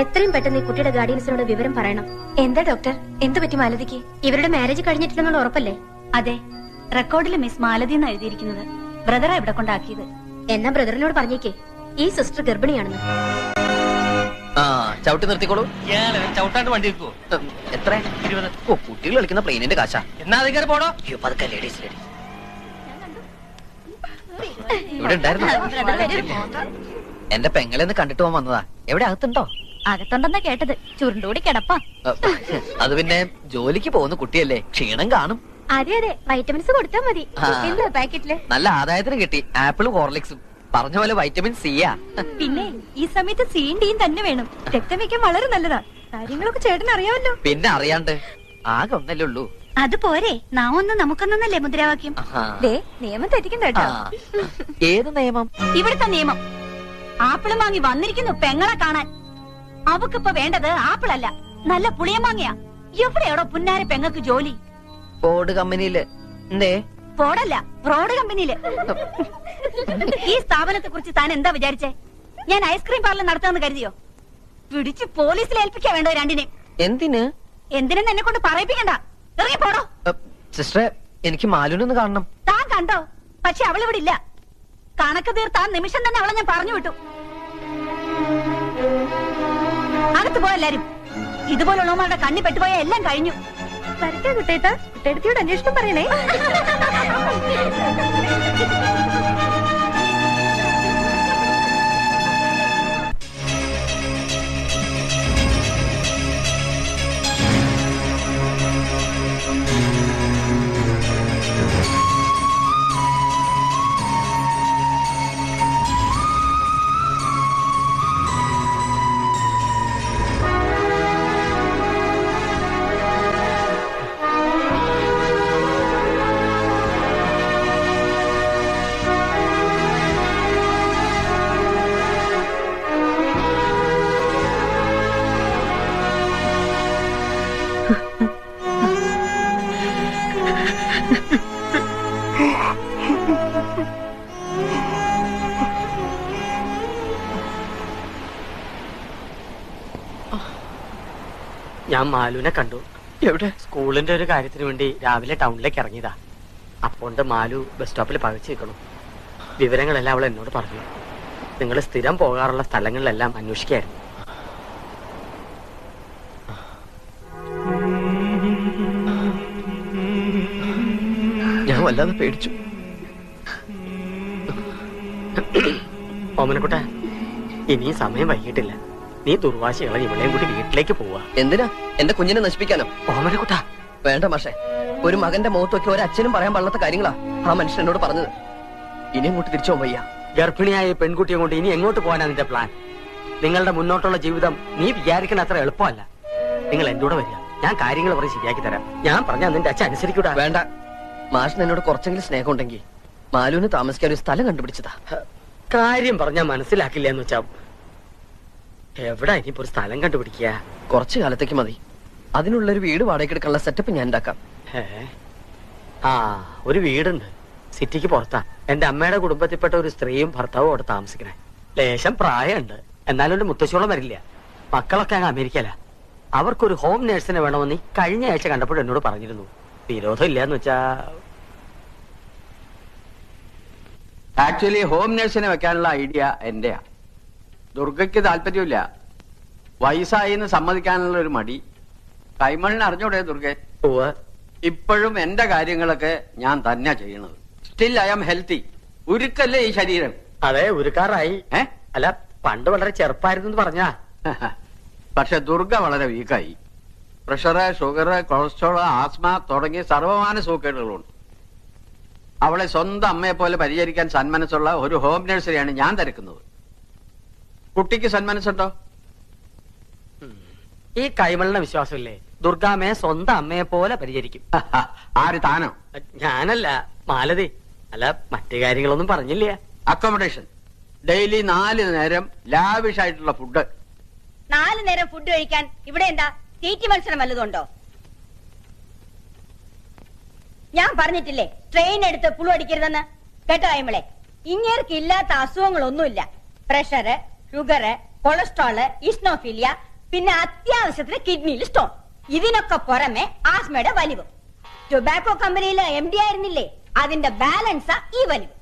എത്രയും പെട്ടെന്ന് ഈ കുട്ടിയുടെ ഗാർഡിയൻസിനോട് വിവരം പറയണം. എന്താ ഡോക്ടർ, എന്ത് പറ്റി മാലതിക്ക്? ഇവരുടെ മാരേജ് കഴിഞ്ഞിട്ടില്ലെന്നുള്ള ഉറപ്പല്ലേ? അതെ, റെക്കോർഡിൽ മിസ് മാലതി എന്ന് എഴുതിയിരിക്കുന്നത്. ബ്രദറാ ഇവിടെ കൊണ്ടാക്കിയത്. എന്നാ ബ്രദറിനോട് പറഞ്ഞേക്കേ ഈ സിസ്റ്റർ ഗർഭിണിയാണെന്ന്. ചവിട്ടി നിർത്തിക്കോളൂ. ചവിട്ടാണ്ട് വണ്ടി വെക്കുവോ? എത്ര? 20. ഓ, കുട്ടികൾ കളിക്കുന്ന പ്ലെയിനിന്റെ കാശാ. എന്നാ അധികാരം പോടോ. അയ്യോ, പതുക്കെ ലേഡീസ്. ഇവിടെ ഉണ്ടായിരുന്നു. എന്റെ പെങ്ങളെന്ന് കണ്ടിട്ട് പോകാൻ വന്നതാ. എവിടെ അകത്തുണ്ടോ? അകത്തുണ്ടെന്നാ കേട്ടത്. ചുരുണ്ടുകൂടി കിടപ്പാ. അത് പിന്നെ ജോലിക്ക് പോകുന്ന കുട്ടിയല്ലേ, ക്ഷീണം കാണും. അതെ അതെ, വൈറ്റമിൻസ് കൊടുത്താ മതി. എന്താ പാക്കറ്റില്? നല്ല ആദായത്തിന് കിട്ടി. ആപ്പിളും ഹോർലിക്സും. പറഞ്ഞ പോലെ വൈറ്റമിൻ സിയാ. പിന്നെ ഈ സമയത്ത് സിയും ഡിയും തന്നെ വേണം. രക്തം വയ്ക്കാൻ വളരെ നല്ലതാ. കാര്യങ്ങളൊക്കെ ചേട്ടന് അറിയാമല്ലോ. പിന്നെ അറിയാണ്ട്. ആകെ ഒന്നല്ലേ ഉള്ളൂ. അത് പോരെ, നാം ഒന്ന് നമുക്കൊന്നല്ലേ മുദ്രാവാക്യം. നിയമം തെറ്റിക്കണ്ട കേട്ടോ. ഏത് നിയമം? ഇവിടുത്തെ നിയമം. ആപ്പിള് വാങ്ങി വന്നിരിക്കുന്നു പെങ്ങളെ കാണാൻ. അവക്കിപ്പോ വേണ്ടത് ആപ്പിളല്ല, നല്ല പുളിയമാങ്ങയാ. എവിടെയാടോ പുന്നാരെ പെങ്ങൾക്ക് ജോലി? ഫോർഡ് കമ്പനിയില്. എന്തേ? ഫോർഡല്ല, റോഡ് കമ്പനിയില്. ഈ സ്ഥാപനത്തെ കുറിച്ച് താൻ എന്താ വിചാരിച്ചേ? ഞാൻ ഐസ്ക്രീം പാർലർ നടത്താമെന്ന് കരുതിയോ? പിടിച്ച് പോലീസിൽ ഏൽപ്പിക്കാൻ വേണ്ടോ രണ്ടിനെയും? എന്തിന്? എന്തിനെന്ന് എന്നെ കൊണ്ട് പറയിപ്പിക്കണ്ട. ഇറങ്ങി പോടോ. സിസ്റ്ററെ, എനിക്ക് മാലുനൊന്ന് കാണണം. താൻ കണ്ടോ? പക്ഷെ അവളിവിടെ ഇല്ല. കണക്ക് തീർത്താൻ നിമിഷം തന്നെ അവളെ ഞാൻ പറഞ്ഞു വിട്ടു. അകത്ത് പോയെല്ലാരും. ഇതുപോലുള്ളവന്മാരുടെ കണ്ണി പെട്ടുപോയ എല്ലാം കഴിഞ്ഞു. വരട്ടെ കുട്ടേട്ടാ, കുട്ടേടത്തിയോട് അന്വേഷണം പറയണേ. ഞാൻ മാലുവിനെ കണ്ടു. എവിടെ? സ്കൂളിന്റെ ഒരു കാര്യത്തിന് വേണ്ടി രാവിലെ ടൗണിലേക്ക് ഇറങ്ങിയതാ. അപ്പോണ്ട് മാലു ബസ് സ്റ്റോപ്പിൽ പകച്ചു നിൽക്കണം. വിവരങ്ങളെല്ലാം അവൾ എന്നോട് പറഞ്ഞു. നിങ്ങൾ സ്ഥിരം പോകാറുള്ള സ്ഥലങ്ങളിലെല്ലാം അന്വേഷിക്കായിരുന്നു. ഞാൻ വല്ലാതെ പേടിച്ചു. ഓമനക്കുട്ട, ഇനിയും സമയം വൈകിട്ടില്ല. നീ ദുർവാശികളെ ഇവളെയും കൂടി വീട്ടിലേക്ക് പോവാ. എന്തിനാ? എന്റെ കുഞ്ഞിനെ നശിപ്പിക്കാനോ? ഓമനക്കുട്ട, വേണ്ട മാഷെ. ഒരു മകന്റെ മുഖത്തൊക്കെ ഒരച്ഛനും പറയാൻ പാടില്ലാത്ത കാര്യങ്ങളാ ആ മനുഷ്യൻ എന്നോട് പറഞ്ഞത്. ഇനി അങ്ങോട്ട് തിരിച്ചു പോകാൻ വയ്യ. ഗർഭിണിയായ പെൺകുട്ടിയെ കൊണ്ട് ഇനി എങ്ങോട്ട് പോകാനാ നിന്റെ പ്ലാൻ? നിങ്ങളുടെ മുന്നോട്ടുള്ള ജീവിതം നീ വിചാരിക്കണ അത്ര എളുപ്പമല്ല. നിങ്ങൾ എന്റെ കൂടെ വരിക. ഞാൻ കാര്യങ്ങൾ പറഞ്ഞ് ശരിയാക്കി തരാം. ഞാൻ പറഞ്ഞാൽ നിന്റെ അച്ഛൻ അനുസരിക്കൂടാ. വേണ്ട. മാഷിന് എന്നോട് കുറച്ചെങ്കിലും സ്നേഹം ഉണ്ടെങ്കിൽ മാലുവിന് താമസിക്കാൻ ഒരു സ്ഥലം കണ്ടുപിടിച്ചതാ. കാര്യം പറഞ്ഞാൽ മനസ്സിലാക്കില്ല എന്ന് വെച്ചാ എവിടെ ഇനിയിപ്പോ ഒരു സ്ഥലം കണ്ടുപിടിക്കുക? കുറച്ചു കാലത്തേക്ക് മതി. അതിനുള്ളൊരു വീട് വാടകയ്ക്ക് എടുക്കാനുള്ള സെറ്റപ്പ് ഞാൻ ഉണ്ടാക്കാം. ഒരു വീടുണ്ട്, സിറ്റിക്ക് പുറത്താ. എന്റെ അമ്മയുടെ കുടുംബത്തിൽപ്പെട്ട ഒരു സ്ത്രീയും ഭർത്താവും അവിടെ താമസിക്കണേ. ലേശം പ്രായമുണ്ട്, എന്നാലും ഒരു മുത്തശ്ശോളം വരില്ല. മക്കളൊക്കെ അങ്ങ് അമേരിക്കല. അവർക്കൊരു ഹോം നേഴ്സിനെ വേണമെന്ന് കഴിഞ്ഞ ആഴ്ച കണ്ടപ്പോൾ എന്നോട് പറഞ്ഞിരുന്നു. വിരോധം ഇല്ലാന്ന് വെച്ചാ ആക്ച്വലി ഹോം നേഴ്സിനെ വെക്കാനുള്ള ഐഡിയ എന്റെയാ. ദുർഗയ്ക്ക് താല്പര്യമില്ല. വയസ്സായി എന്ന് സമ്മതിക്കാനുള്ള ഒരു മടി. കൈമളിന് അറിഞ്ഞൂടെ ദുർഗെ? ഇപ്പോഴും എന്റെ കാര്യങ്ങളൊക്കെ ഞാൻ തന്നെ ചെയ്യണത്. Still I am healthy. ഉരുക്കല്ലേ ഈ ശരീരം? അതെ, ഉരുക്കാറായി. അല്ല, പണ്ട് വളരെ ചെറുപ്പായിരുന്നു പറഞ്ഞാ. പക്ഷെ ദുർഗ വളരെ വീക്കായി. പ്രഷറ്, ഷുഗർ, കൊളസ്ട്രോൾ, ആസ്മ തുടങ്ങിയ സർവമാന സൂക്കേടുകളുണ്ട്. അവളെ സ്വന്തം അമ്മയെ പോലെ പരിചരിക്കാൻ സന്മനസ്സുള്ള ഒരു ഹോം നഴ്സറിയാണ് ഞാൻ തിരക്കുന്നത്. കുട്ടിക്ക് സന്മനസ്സുണ്ടോ? ഈ കൈമളിന്റെ വിശ്വാസമില്ലേ? ദുർഗാമ്മയെ സ്വന്തം അമ്മയെ പോലെ പരിചരിക്കും. ആര്, താനോ? ഞാനല്ല, മാലതി. അല്ല, മറ്റു കാര്യങ്ങളൊന്നും പറഞ്ഞില്ല. അക്കോമഡേഷൻ, ഡെയിലി 4 നേരം ലാവിഷ് ആയിട്ടുള്ള ഫുഡ്. 4 നേരം ഫുഡ് കഴിക്കാൻ ഇവിടെ എന്താ തീറ്റി മത്സരം വല്ലതുണ്ടോ? ഞാൻ പറഞ്ഞിട്ടില്ലേ ട്രെയിൻ എടുത്ത് പുളു അടിക്കരുതെന്ന്? കേട്ടോ അയ്മളെ, ഇങ്ങേർക്ക് ഇല്ലാത്ത അസുഖങ്ങളൊന്നുമില്ല. പ്രഷറ്, ഷുഗറ്, കൊളസ്ട്രോള്, ഇസ്നോഫീലിയ, പിന്നെ അത്യാവശ്യത്തിന് കിഡ്നിയിൽ സ്റ്റോൺ. ഇതിനൊക്കെ പുറമെ ആസ്മയുടെ വലിവ്. ടൊബാക്കോ കമ്പനിയിലെ MD ആയിരുന്നില്ലേ, അതിന്റെ ബാലൻസാ ഈ വലിവ്.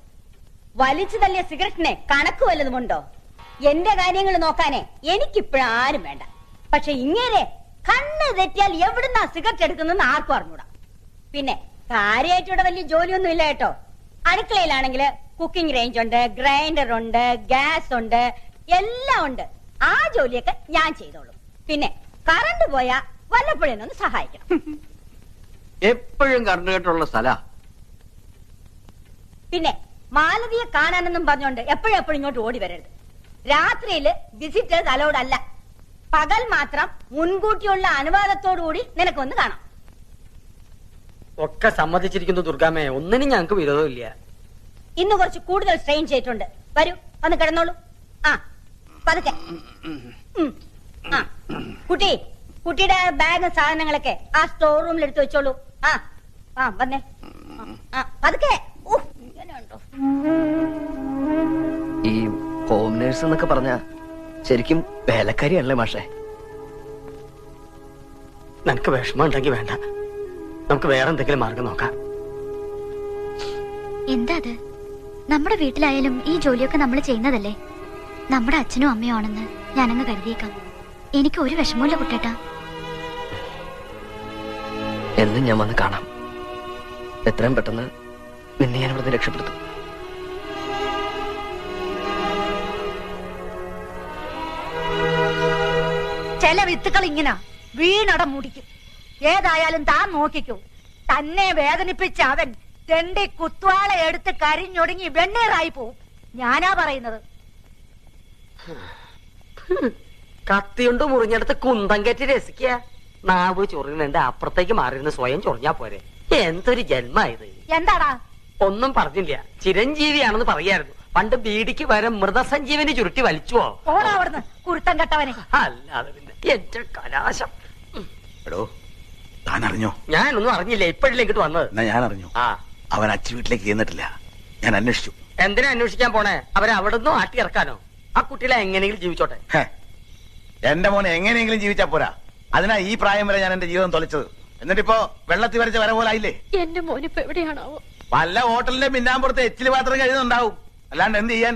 വലിച്ചു തള്ളിയ സിഗരറ്റിനെ കണക്ക് വല്ലതുമുണ്ടോ? എന്റെ കാര്യങ്ങൾ നോക്കാനേ എനിക്കിപ്പോഴാരും വേണ്ട. പക്ഷെ ഇങ്ങേരെ കണ്ണ് തെറ്റിയാൽ എവിടുന്നാ സിഗരറ്റ് എടുക്കുന്നെന്ന് ആർക്കും അറിഞ്ഞൂടാ. പിന്നെ കാര്യമായിട്ടിവിടെ വലിയ ജോലിയൊന്നും ഇല്ല കേട്ടോ. അടുക്കളയിലാണെങ്കിൽ കുക്കിംഗ് റേഞ്ച് ഉണ്ട്, ഗ്രൈൻഡർ ഉണ്ട്, ഗ്യാസ് ഉണ്ട്, എല്ലാം ഉണ്ട്. ആ ജോലിയൊക്കെ ഞാൻ ചെയ്തോളൂ. പിന്നെ കറണ്ട് പോയാ വല്ലപ്പോഴൊന്ന് സഹായിക്കണം. എപ്പോഴും കറണ്ട് കേട്ടുള്ള സ്ഥലാ. പിന്നെ മാലതിയെ കാണാനെന്നും പറഞ്ഞോണ്ട് എപ്പോഴും ഇങ്ങോട്ട് ഓടി വരരുത്. രാത്രിയില് വിസിറ്റേഴ്സ് അലൗഡ് അല്ല. പകൽ മാത്രം മുൻകൂട്ടിയുള്ള അനുവാദത്തോടുകൂടി നിനക്കൊന്ന് കാണാം. ഒക്കെ സമ്മതിച്ചിരിക്കുന്നു ദുർഗാമ്മേ, ഒന്നിനും ഞങ്ങൾക്ക് വിരോധമില്ല. ഇന്ന് കുറച്ച് കൂടുതൽ സ്ട്രെയിൻ ചെയ്തിട്ടുണ്ട്. വരൂ, വന്ന് കിടന്നോളൂ. ആ പതുക്കെ. ആ കുട്ടിയുടെ ബാഗും സാധനങ്ങളൊക്കെ ആ സ്റ്റോർ റൂമിൽ എടുത്തു വെച്ചോളൂ. ആ വന്നേ. പതുക്കെ. ഇങ്ങനെയുണ്ടോ? ഈ ഹോം നേഴ്സ് എന്നൊക്കെ പറഞ്ഞ ശരിക്കും വേലക്കാരിയല്ലേ മാഷേ? നിനക്ക് വിഷമം ഉണ്ടെങ്കിൽ വേണ്ട, നമുക്ക് വേറെ എന്തെങ്കിലും മാർഗം നോക്കാം. എന്താ അത്? നമ്മുടെ വീട്ടിലായാലും ഈ ജോലിയൊക്കെ നമ്മൾ ചെയ്യുന്നതല്ലേ. നമ്മുടെ അച്ഛനും അമ്മയും ആണെന്ന് ഞാനങ്ങ് കരുതിയേക്കാം. എനിക്ക് ഒരു വിഷമമില്ല കുട്ടേട്ടാ. എന്നും ഞാൻ വന്ന് കാണാം. എത്രയും പെട്ടെന്ന് നിന്നെ ഞാൻ ഇവിടുന്ന് രക്ഷപ്പെടുത്തും. ചില വിത്തുകൾ ഇങ്ങനെ വീണട മുടിക്കും. ഏതായാലും താൻ നോക്കിക്കൂ. തന്നെ വേദനിപ്പിച്ച അവൻ തെണ്ടി കുത്വാള എടുത്ത് കരിഞ്ഞൊടുങ്ങി വെണ്ണീറായി പോവും. ഞാനാ പറയുന്നത്. കത്തിയുണ്ട് മുറിഞ്ഞെടുത്ത് കുന്തം കയറ്റി രസിക്കുക. നാവ് ചൊറിയുന്നുണ്ട്, അപ്പുറത്തേക്ക് മാറിയിരുന്ന് സ്വയം ചൊറിഞ്ഞാ പോരെ. എന്തൊരു ജന്മായത്. എന്താടാ? ഒന്നും പറഞ്ഞില്ല. ചിരഞ്ജീവിയാണെന്ന് പറയായിരുന്നു. പണ്ട് ബീഡിക്ക് വരെ മൃതസഞ്ജീവനി ചുരുട്ടി വലിച്ചുവോ? ഓടാ അവിടുന്ന് കുരുത്തം കെട്ടവനെ. അല്ലാതെ പിന്നെ എന്റെ കലാശം. എടോ, താൻ അറിഞ്ഞോ? ഞാനൊന്നും അറിഞ്ഞില്ല, ഇപ്പോഴല്ലേ ഇങ്ങോട്ട് വന്നത്. എന്നാ ഞാൻ അറിഞ്ഞു. അവൻ അച്ഛൻ വീട്ടിലേക്ക് ചെന്നിട്ടില്ല. ഞാൻ അന്വേഷിച്ചു. എന്തിനാ അന്വേഷിക്കാൻ പോണേ? അവരെ അവിടെ നിന്നും ആട്ടി ഇറക്കാനോ? ആ കുട്ടികളെ എങ്ങനെയെങ്കിലും ജീവിച്ചോട്ടെ. എന്റെ മോനെ എങ്ങനെയെങ്കിലും ജീവിച്ചാ പോരാ. അതിനാ ഈ പ്രായം വരെ ഞാൻ എന്റെ ജീവിതം തൊലച്ചത്. എന്നിട്ടിപ്പോ വെള്ളത്തിൽ വരച്ച വര പോലായില്ലേ. എന്റെ മോനിപ്പോ എവിടെയാണാവോ? വല്ല ഹോട്ടലിന്റെ മിന്നാമ്പുറത്ത് എച്ചില് പാത്രം കഴിയുന്നുണ്ടാവും. അല്ലാണ്ട് എന്ത് ചെയ്യാൻ?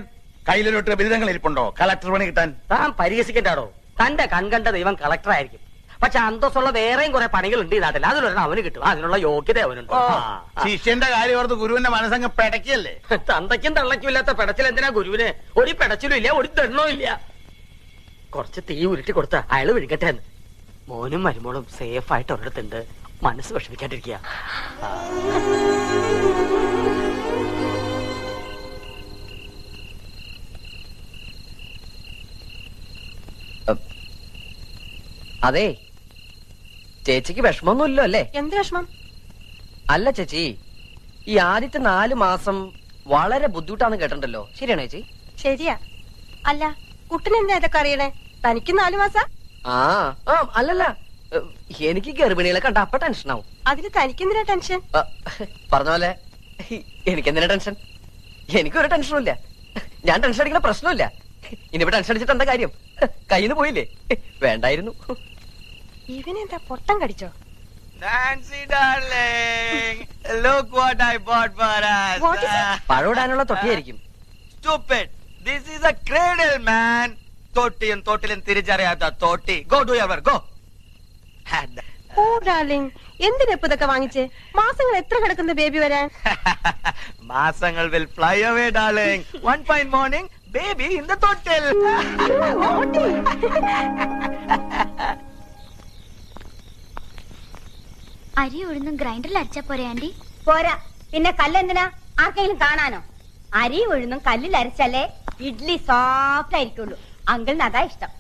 കയ്യിലൊരു ബിരുദങ്ങൾ ഇരിപ്പുണ്ടോ കളക്ടർ പണി കിട്ടാൻ? താൻ പരിഹസിക്കണ്ടാടോ. തന്റെ കൺകണ്ട ദൈവം കളക്ടർ ആയിരിക്കും. പക്ഷെ അന്തസ്സുള്ള വേറെയും കുറെ പണികളുണ്ട് ഈ നാട്ടിൽ. അതിലൊരെണ്ണം അവന് കിട്ടും. അതിനുള്ള യോഗ്യത അവനുണ്ട്. ശിഷ്യന്റെ കാര്യം ഓർത്ത് ഗുരുവിന്റെ മനസ്സങ്ങ് പെടക്കിയല്ലേ. തന്തയ്ക്കും തള്ളയ്ക്കും ഇല്ലാത്ത പെടച്ചിൽ എന്തിനാ ഗുരുവിന്? ഒരു പെടച്ചിലും ഇല്ല, ഒരു ദണ്ണവും ഇല്ല. കുറച്ച് തീ ഉരുട്ടി കൊടുത്ത അയാള് വിഴുകട്ടെ എന്ന്. മോനും മരുമോളും സേഫ് ആയിട്ട് ഒരിടത്തുണ്ട്. മനസ്സ് വിഷമിക്കാണ്ടിരിക്കുക. അതെ, ചേച്ചിക്ക് വിഷമമൊന്നുമില്ലോ അല്ലേ? എന്ത് വിഷമം? അല്ല ചേച്ചി, ഈ ആദ്യത്തെ 4 മാസം വളരെ ബുദ്ധിമുട്ടാന്ന് കേട്ടിട്ടുണ്ടല്ലോ. ശരിയാണോ ചേച്ചി? ശരിയാ. അല്ല, കുട്ടനെന്താ ഇതൊക്കെ അറിയണേ? തനിക്ക് 4 മാസം? അല്ലല്ല, എനിക്ക് ഗർഭിണികളെ കണ്ട അപ്പ ടെൻഷനാവും. അതിന് തനിക്കെന്തിനാ ടെൻഷൻ? പറഞ്ഞ പോലെ എനിക്കെന്തിനാ ടെൻഷൻ? എനിക്കൊരു ടെൻഷനും ഇല്ല. ഞാൻ ടെൻഷൻ അടിക്കുന്ന പ്രശ്നമില്ല. ഇനിയിപ്പോ ടെൻഷൻ അടിച്ചിട്ട് എന്താ കാര്യം? കയ്യിൽ നിന്ന് പോയില്ലേ? വേണ്ടായിരുന്നു. ഇവനെന്താ പൊട്ടം കടിച്ചോ? Nancy darling, look what I bought for us. പഴമിടാനുള്ള തൊട്ടിയായിരിക്കും. Stupid. This is a cradle, man. തൊട്ടിയും തൊട്ടിലും തിരിച്ചറിയാത്ത തൊട്ടി. Go do your work, go. ഓ ഡാർലിംഗ്, എന്തിനാ ഇപ്പൊ ഇതൊക്കെ വാങ്ങിച്ചേ? മാസങ്ങൾ എത്ര കിടക്കുന്ന ബേബി വരാൻ? മാസങ്ങൾ will fly away, darling. One fine morning, baby in the തൊട്ടിൽ. അരി ഉഴുന്നും ഗ്രൈൻഡറിൽ അരച്ചാ പോരെ ആന്റി? പോരാ, പിന്നെ കല്ലെന്തിനാ? ആർക്കെങ്കിലും കാണാനോ? അരി ഉഴുന്നും കല്ലിൽ അരച്ചാലേ ഇഡ്ലി സോഫ്റ്റ് ആയിരിക്കുള്ളൂ. അങ്കിളിന് അതാ ഇഷ്ടം.